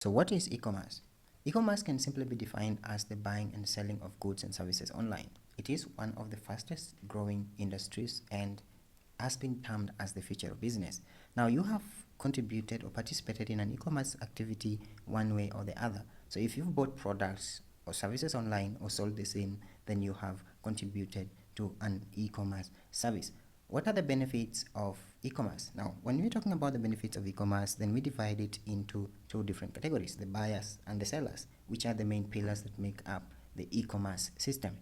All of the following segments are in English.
So what is e-commerce? E-commerce can simply be defined as the buying and selling of goods and services online. It is one of the fastest growing industries and has been termed as the future of business. Now, you have contributed or participated in an e-commerce activity one way or the other. So if you've bought products or services online or sold the same, then you have contributed to an e-commerce service. What are the benefits of e-commerce? Now, when we're talking about the benefits of e-commerce, then we divide it into two different categories, the buyers and the sellers, which are the main pillars that make up the e-commerce system.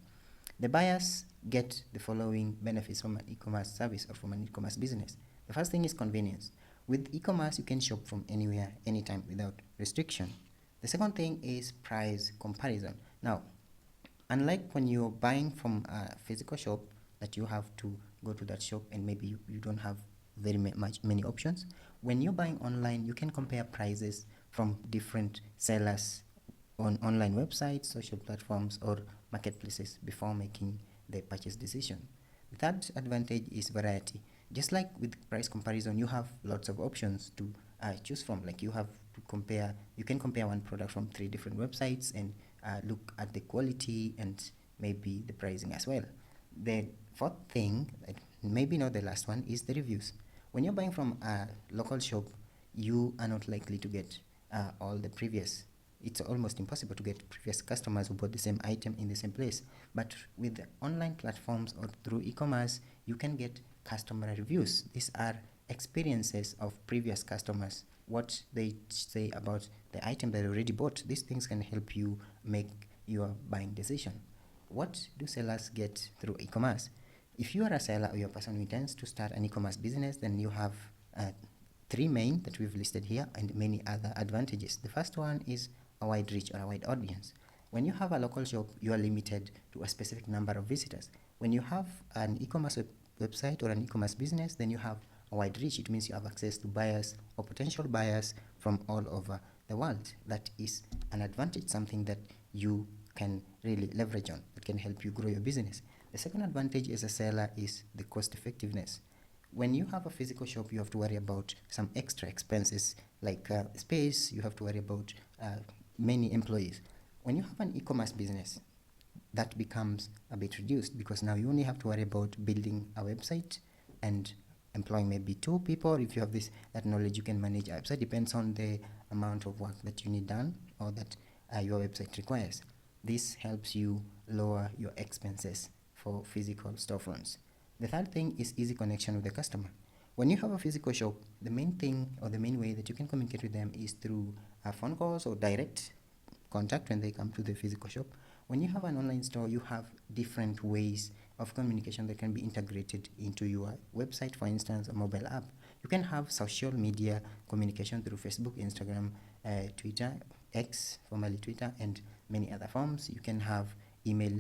The buyers get the following benefits from an e-commerce service or from an e-commerce business. The first thing is convenience. With e-commerce, you can shop from anywhere, anytime without restriction. The second thing is price comparison. Now, unlike when you're buying from a physical shop that you have to go to that shop and maybe you don't have very many options, when you're buying online, you can compare prices from different sellers on online websites, social platforms, or marketplaces before making the purchase decision. The third advantage is variety. Just like with price comparison, you have lots of options to choose from. Like you can compare one product from 3 different websites and look at the quality and maybe the pricing as well. The fourth thing, maybe not the last one, is the reviews. When you're buying from a local shop, you are not likely to get all the previous. It's almost impossible to get previous customers who bought the same item in the same place. But with the online platforms or through e-commerce, you can get customer reviews. These are experiences of previous customers, what they say about the item that they already bought. These things can help you make your buying decision. What do sellers get through e-commerce? If you are a seller or you're a person who intends to start an e-commerce business, then you have three main that we've listed here and many other advantages. The first one is a wide reach or a wide audience. When you have a local shop, you are limited to a specific number of visitors. When you have an e-commerce website or an e-commerce business, then you have a wide reach. It means you have access to buyers or potential buyers from all over the world. That is an advantage, something that you can really leverage on, that can help you grow your business. The second advantage as a seller is the cost effectiveness. When you have a physical shop, you have to worry about some extra expenses like space, you have to worry about many employees. When you have an e-commerce business, that becomes a bit reduced because now you only have to worry about building a website and employing maybe 2 people. If you have that knowledge, you can manage a website. Depends on the amount of work that you need done or that your website requires. This helps you lower your expenses for physical storefronts. The third thing is easy connection with the customer. When you have a physical shop, the main thing or the main way that you can communicate with them is through phone calls or direct contact when they come to the physical shop. When you have an online store, you have different ways of communication that can be integrated into your website, for instance, a mobile app. You can have social media communication through Facebook, Instagram, Twitter, X, formerly Twitter, and many other forms. You can have email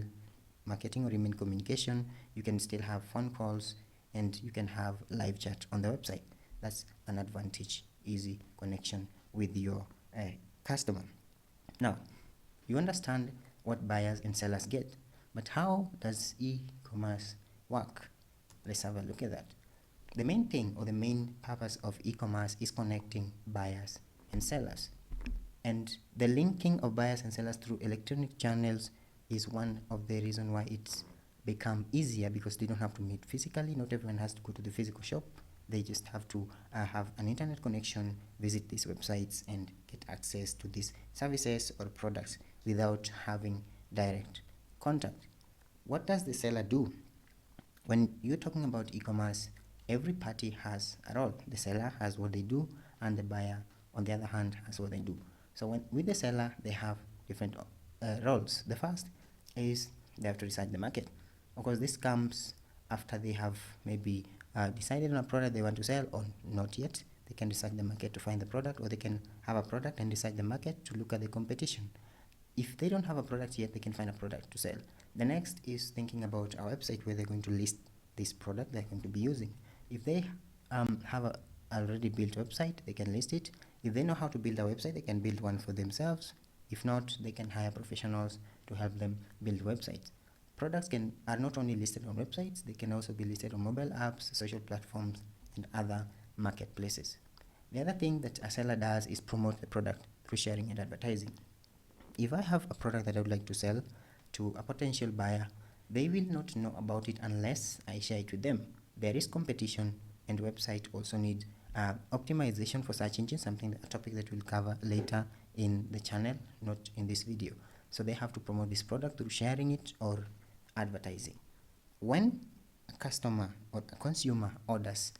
marketing or email communication. You can still have phone calls, and you can have live chat on the website. That's an advantage, easy connection with your customer. Now, you understand what buyers and sellers get, but how does e-commerce work? Let's have a look at that. The main thing or the main purpose of e-commerce is connecting buyers and sellers. And the linking of buyers and sellers through electronic channels is one of the reasons why it's become easier, because they don't have to meet physically. Not everyone has to go to the physical shop. They just have to have an internet connection, visit these websites, and get access to these services or products without having direct contact. What does the seller do? When you're talking about e-commerce, every party has a role. The seller has what they do, and the buyer, on the other hand, has what they do. So with the seller, they have different roles. The first is they have to research the market. Of course, this comes after they have maybe decided on a product they want to sell or not yet. They can research the market to find the product, or they can have a product and research the market to look at the competition. If they don't have a product yet, they can find a product to sell. The next is thinking about a website where they're going to list this product they're going to be using. If they have a already built website, they can list it. If they know how to build a website, they can build one for themselves. If not, they can hire professionals to help them build websites. Products are not only listed on websites, they can also be listed on mobile apps, social platforms, and other marketplaces. The other thing that a seller does is promote the product through sharing and advertising. If I have a product that I would like to sell to a potential buyer, they will not know about it unless I share it with them. There is competition, and website also need optimization for search engine, a topic that we'll cover later in the channel, not in this video. So they have to promote this product through sharing it or advertising. When a customer or a consumer orders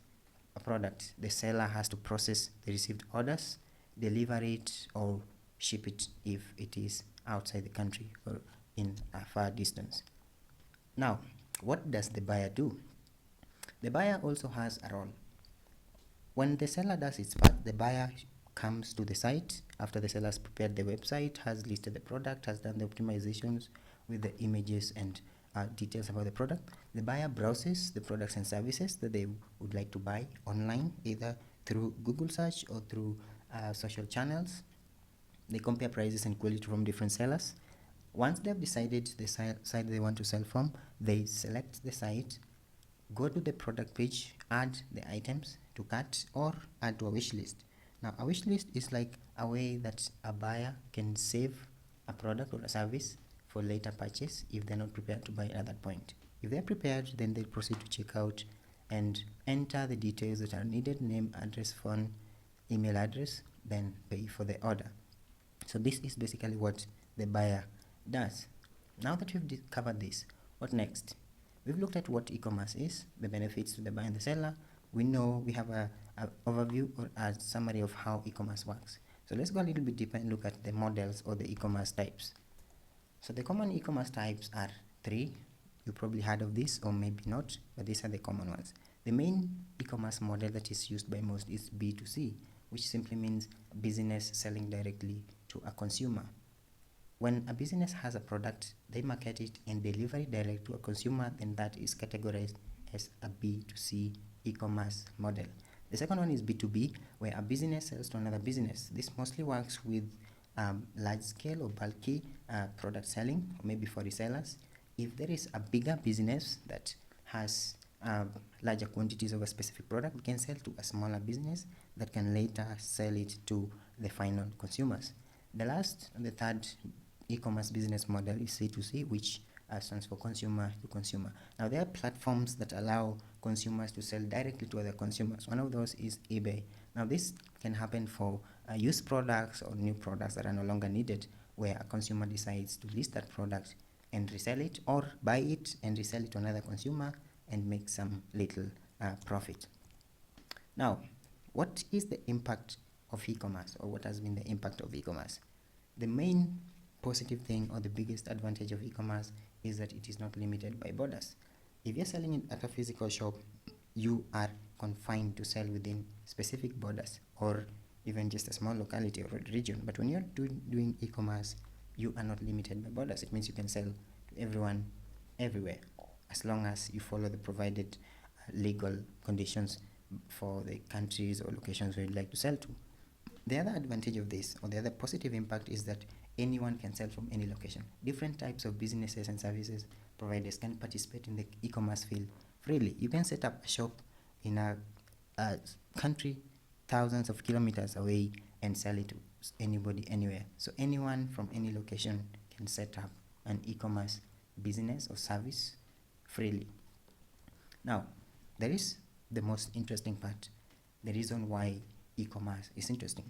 a product, the seller has to process the received orders, deliver it, or ship it if it is outside the country or in a far distance. Now, what does the buyer do? The buyer also has a role. When the seller does its part, the buyer comes to the site after the seller has prepared the website, has listed the product, has done the optimizations with the images and details about the product. The buyer browses the products and services that they would like to buy online, either through Google search or through social channels. They compare prices and quality from different sellers. Once they've decided the site they want to sell from, they select the site, go to the product page, add the items to cart or add to a wish list. Now, a wish list is like a way that a buyer can save a product or a service for later purchase if they're not prepared to buy at that point. If they're prepared, then they proceed to check out and enter the details that are needed: name, address, phone, email address, then pay for the order. So this is basically what the buyer does. Now that we've covered this, what next? We've looked at what e-commerce is, the benefits to the buyer and the seller. We know we have a overview or a summary of how e-commerce works. So let's go a little bit deeper and look at the models or the e-commerce types. So the common e-commerce types are three. You probably heard of this or maybe not, but these are the common ones. The main e-commerce model that is used by most is B2C, which simply means business selling directly to a consumer. When a business has a product, they market it and deliver it direct to a consumer, then that is categorized as a B2C e-commerce model. The second one is B2B, where a business sells to another business. This mostly works with large scale or bulky product selling, or maybe for resellers. If there is a bigger business that has larger quantities of a specific product, we can sell to a smaller business that can later sell it to the final consumers. The third e-commerce business model is C2C, which stands for consumer to consumer. Now, there are platforms that allow consumers to sell directly to other consumers. One of those is eBay. Now, this can happen for used products or new products that are no longer needed, where a consumer decides to list that product and resell it, or buy it and resell it to another consumer and make some little profit. Now, what is the impact of e-commerce, or what has been the impact of e-commerce? The main positive thing or the biggest advantage of e-commerce is that it is not limited by borders. If you're selling it at a physical shop, you are confined to sell within specific borders or even just a small locality or a region. But when you're doing e-commerce, you are not limited by borders. It means you can sell to everyone, everywhere, as long as you follow the provided legal conditions for the countries or locations where you'd like to sell to. The other advantage of this, or the other positive impact, is that anyone can sell from any location. Different types of businesses and services providers can participate in the e-commerce field freely. You can set up a shop in a country thousands of kilometers away and sell it to anybody, anywhere. So anyone from any location can set up an e-commerce business or service freely. Now, there is the most interesting part, the reason why e-commerce is interesting: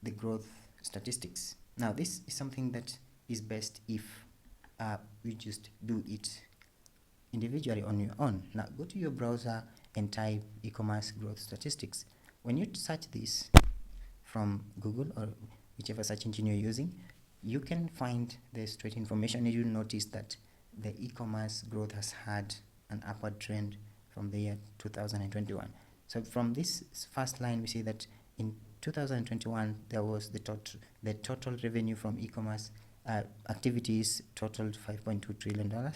the growth statistics. Now, this is something that is best if you just do it individually on your own. Now, go to your browser and type e-commerce growth statistics. When you search this from Google or whichever search engine you're using, you can find the straight information, and you'll notice that the e-commerce growth has had an upward trend from the year 2021. So from this first line, we see that in 2021 there was the total revenue from e-commerce activities totaled $5.2 trillion.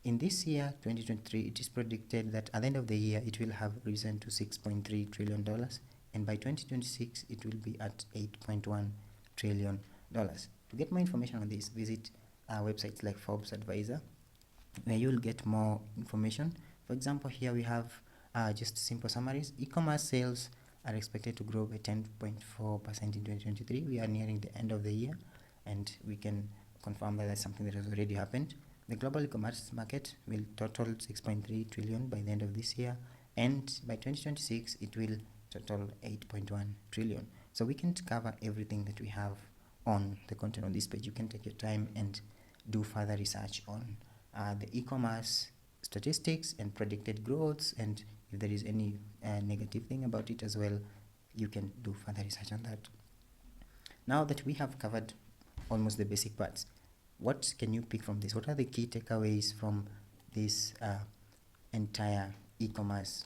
In this year 2023, it is predicted that at the end of the year it will have risen to $6.3 trillion, and by 2026 it will be at $8.1 trillion. To get more information on this, visit websites like Forbes Advisor, where you'll get more information. For example, here we have just simple summaries. E-commerce sales are expected to grow by 10.4% in 2023. We are nearing the end of the year, and we can confirm that that's something that has already happened. The global e-commerce market will total 6.3 trillion by the end of this year, and by 2026 it will total 8.1 trillion. So we can't cover everything that we have on the content on this page. You can take your time and do further research on the e-commerce statistics and predicted growths, and if there is any negative thing about it as well, you can do further research on that. Now that we have covered almost the basic parts, what can you pick from this? What are the key takeaways from this entire e-commerce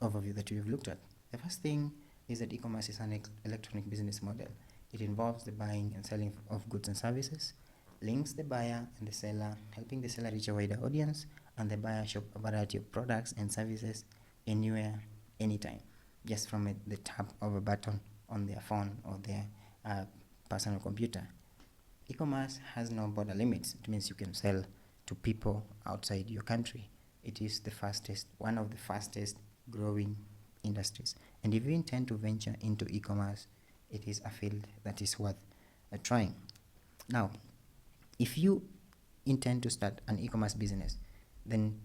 overview that we've looked at? The first thing is that e-commerce is an electronic business model. It involves the buying and selling of goods and services, links the buyer and the seller, helping the seller reach a wider audience, and the buyer shop a variety of products and services anywhere, anytime, just from the tap of a button on their phone or their personal computer. E-commerce has no border limits. It means you can sell to people outside your country. It is one of the fastest growing industries. And if you intend to venture into e-commerce, it is a field that is worth trying. Now, if you intend to start an e-commerce business, then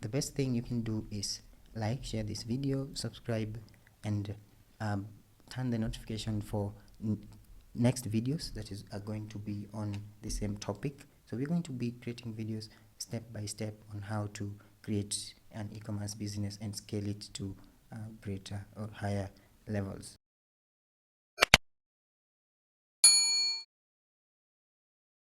the best thing you can do is like, share this video, subscribe, and turn the notification for next videos that are going to be on the same topic. So we're going to be creating videos step by step on how to create an e-commerce business and scale it to greater or higher levels.